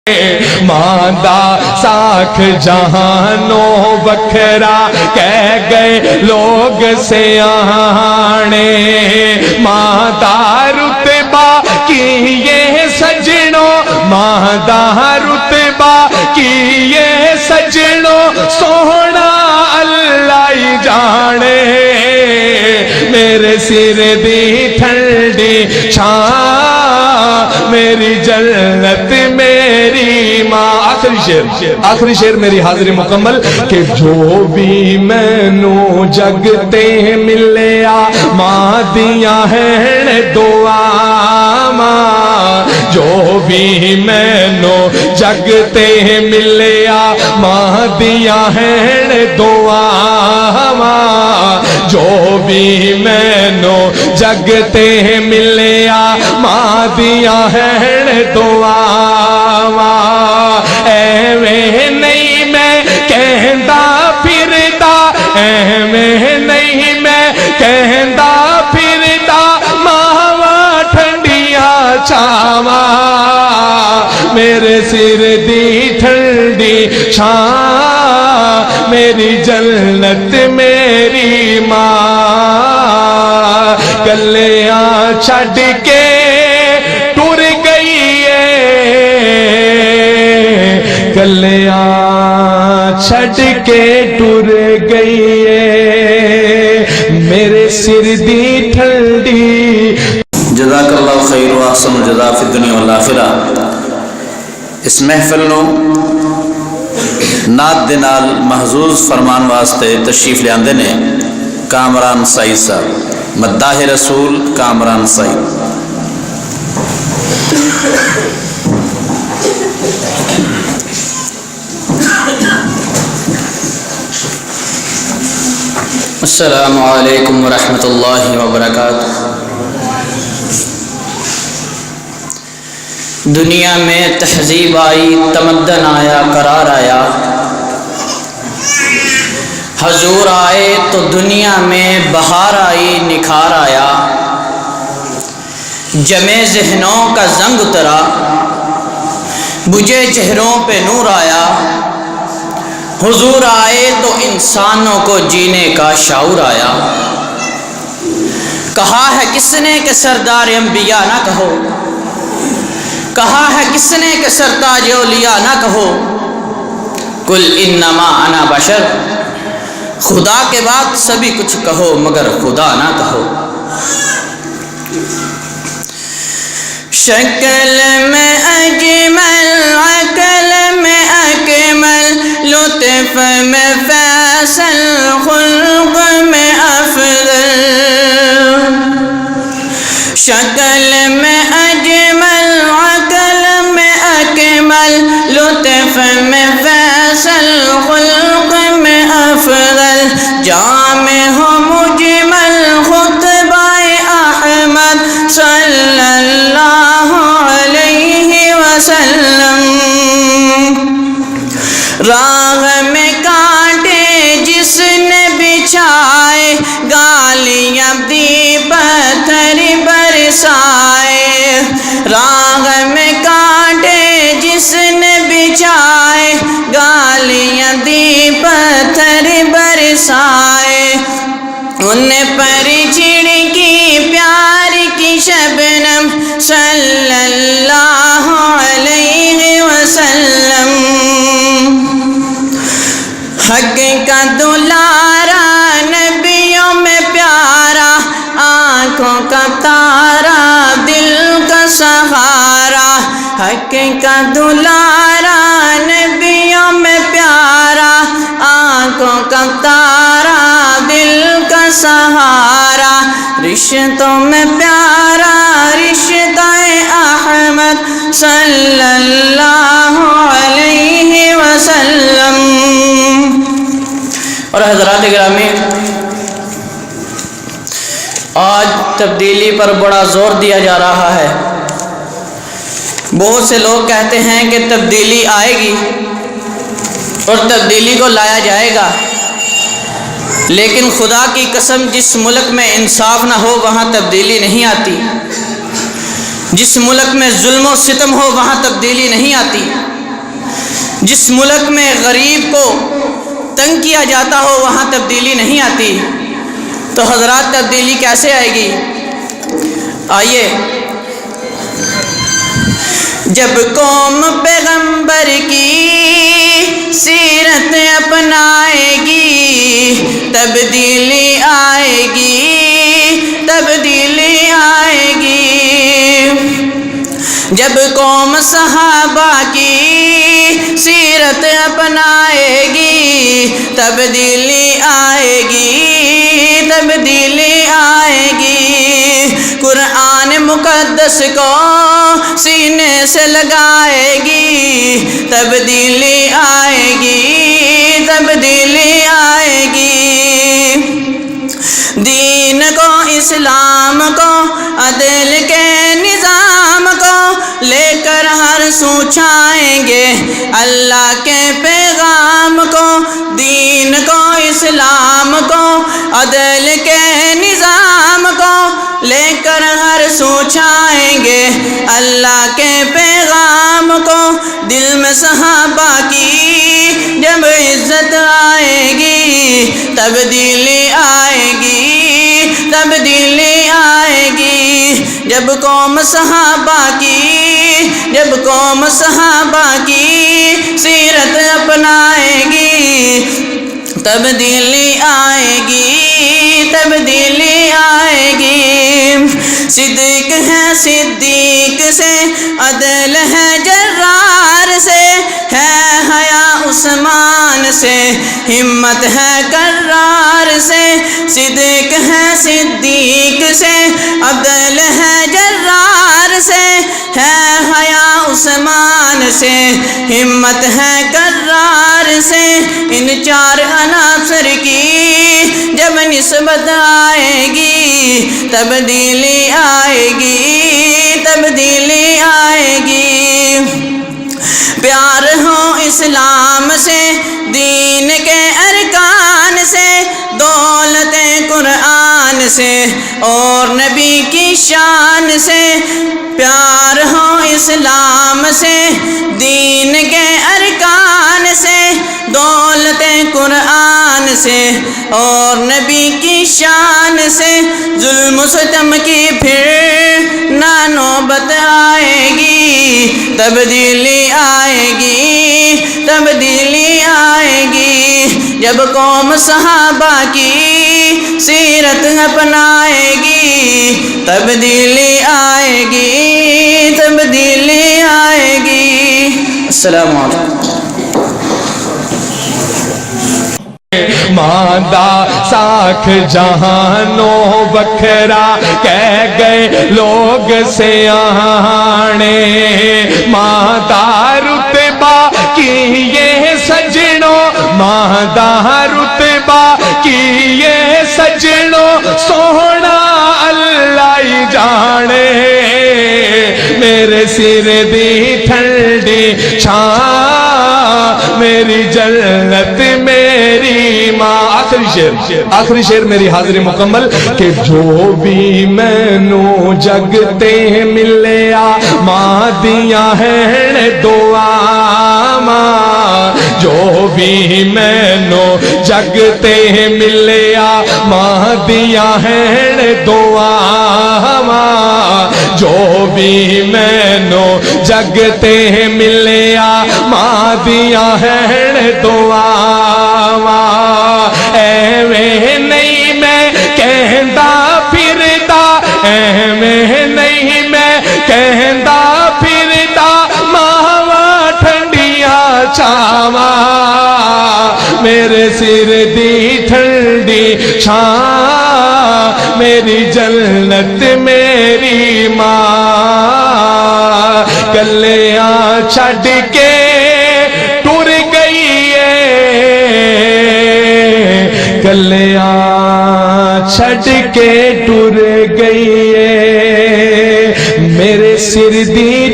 ماندہ ساکھ جہانوں وکھرا کہہ گئے لوگ سیانے، ماندہ رتبہ کی یہ سجنوں، ماندہ رتبہ کی یہ سجنوں، سونا اللہ ہی جانے، میرے سر دی ٹھنڈی چھاں، میری جنت میری ماں۔ آخری شعر میری حاضری مکمل کہ جو بھی مینو جگتے ملیا ماں دیاں ہیں دعا ماں، جو بھی مینو جگتے ملیا ماں دیاں ہیں دعا ماں، جو بھی مینو جگتے ملیا ماں دیاں ہیں دعا ماں، ایویں نہیں میں کہندا پھردا، ایویں نہیں میں کہندا پھردا، ماواں ٹھنڈیاں چھاواں، میرے سر دی ٹھنڈی چھاں، میری جنت میری ماں، گلیاں چھڈ کے ٹر گئی ہے، گلیاں چھڈ کے ٹر گئی ہے، میرے سر دی ٹھنڈی۔ جزاک اللہ خیر و احسن الجزا فی الدنیا والآخرہ۔ اس محفل نو نعت دے نال محظوظ فرمان واسطے تشریف لے آندے نے کامران سعید صاحب، مداح رسول کامران سعید۔ السلام علیکم ورحمۃ اللہ وبرکاتہ۔ دنیا میں تہذیب آئی، تمدن آیا، قرار آیا، حضور آئے تو دنیا میں بہار آئی، نکھار آیا، جمے ذہنوں کا زنگ اترا، بجھے چہروں پہ نور آیا، حضور آئے تو انسانوں کو جینے کا شعور آیا۔ کہا ہے کس نے کہ سردار انبیاء نہ کہو، کہا ہے کس نے کہ سرتاج اولیاء نہ کہو، قل انما انا بشر، خدا کے بعد سبھی کچھ کہو مگر خدا نہ کہو۔ شکل میں اجمل، عقل میں اکمل، لطف میں فیصل، خلق میں افضل، شکل میں اجمل، عقل میں اکمل، لطف میں فیصل، خلق میں افضل، جامع ہو مجمل خطبہ احمد صلی اللہ علیہ وسلم، راہ میں کانٹے جس نے بچھائے، گالیاں دی پتھر برسائے، راہ میں کانٹے جس نے بچھائے، گالیاں دی پتھر برسائے، ان پر چھڑکی پیار کی شبنم صلی اللہ علیہ وسلم، حق کا دلارا نبیوں میں پیارا، آنکھوں کا تارا دل کا سہارا، حق کا دلارا نبیوں میں پیارا، آنکھوں کا تارا دل کا سہارا، رشتوں میں پیارا رشتہ احمد صلی اللہ علیہ وسلم۔ اور حضرات گرامی، آج تبدیلی پر بڑا زور دیا جا رہا ہے۔ بہت سے لوگ کہتے ہیں کہ تبدیلی آئے گی اور تبدیلی کو لایا جائے گا، لیکن خدا کی قسم جس ملک میں انصاف نہ ہو وہاں تبدیلی نہیں آتی، جس ملک میں ظلم و ستم ہو وہاں تبدیلی نہیں آتی۔ جس ملک میں غریب کو تنگ کیا جاتا ہو وہاں تبدیلی نہیں آتی، تو حضرات تبدیلی کیسے آئے گی؟ آئیے، جب قوم پیغمبر کی سیرت اپنائے گی تبدیلی آئے گی، تبدیلی آئے گی۔ جب قوم صحابہ کی سیرت اپنائے گی تبدیلی آئے گی، تبدیلی آئے گی۔ قرآن مقدس کو سینے سے لگائے گی تبدیلی آئے گی، تبدیلی آئے گی۔ دین کو، اسلام کو، عدل کے نظام کو لے کر ہر سو چھائیں گے اللہ کے پیغام کو۔ دین کو، اسلام کو، عدل کے نظام کو لے کر ہر سو چھائیں گے اللہ کے پیغام کو۔ دل میں صحابہ کی جب عزت آئے گی تبدیلی آئے گی، تبدیلی آئے گی۔ جب قوم صحابہ کی، جب قوم صحابہ کی سیرت اپنائے گی تبدیلی آئے گی، تبدیلی آئے گی۔ صدیق ہے صدیق سے، عدل ہے جرار سے، ہے حیا عثمان سے، ہمت ہے کرار سے۔ صدیق ہے صدیق سے، عدل ہے جرار سے، ہے حیا عثمان سے، ہمت ہے کرار سے۔ ان چار عناصر کی جب نسبت آئے گی تبدیلی آئے گی، تبدیلی آئے گی۔ پیار ہو اسلام سے، دین کے ارکان سے، دولت قرآن سے اور نبی کی شان سے۔ پیار ہو اسلام سے، دین کے ارکان سے، دولت قرآن سے اور نبی کی شان سے۔ ظلم و ستم کی پھر نہ نوبت آئے گی تبدیلی آئے گی، تبدیلی آئے گی۔ جب قوم صحابہ کی سیرت اپنائے گی تبدیلی آئے گی، تبدیلی آئے گی۔ السلام علیکم۔ ماندہ ساکھ جہانوں بکھرا کہہ گئے لوگ سیانے، ماندہ رتبہ کی یہ سجنوں، ماندہ رتبہ کی یہ سجنوں، سونا اللہ ہی جانے۔ میرے سر دی ٹھنڈی چھاں، میری جنت میری ماں۔ آخری شعر میری حاضری مکمل کہ جو بھی مینوں جگتے ملیا ماں دیاں ہیں دعا ماں، جو بھی مینوں جگتے ملیا ماں دیاں ہیں دعا ماں، جو بھی مینوں جگتے ملیا ماں دیاں ہیں دعا ماں۔ ایویں نہیں میں کہندا پھردا، ایویں نہیں میں کہندا پھردا، ماواں ٹھنڈیاں چھاواں، میرے سر دی ٹھنڈی چھاں، میری جنت میری ماں۔ کلیاں چھڈ کے ٹر گئی ہے، کلیاں چھڈ کے ٹر گئی ہے، میرے سر دی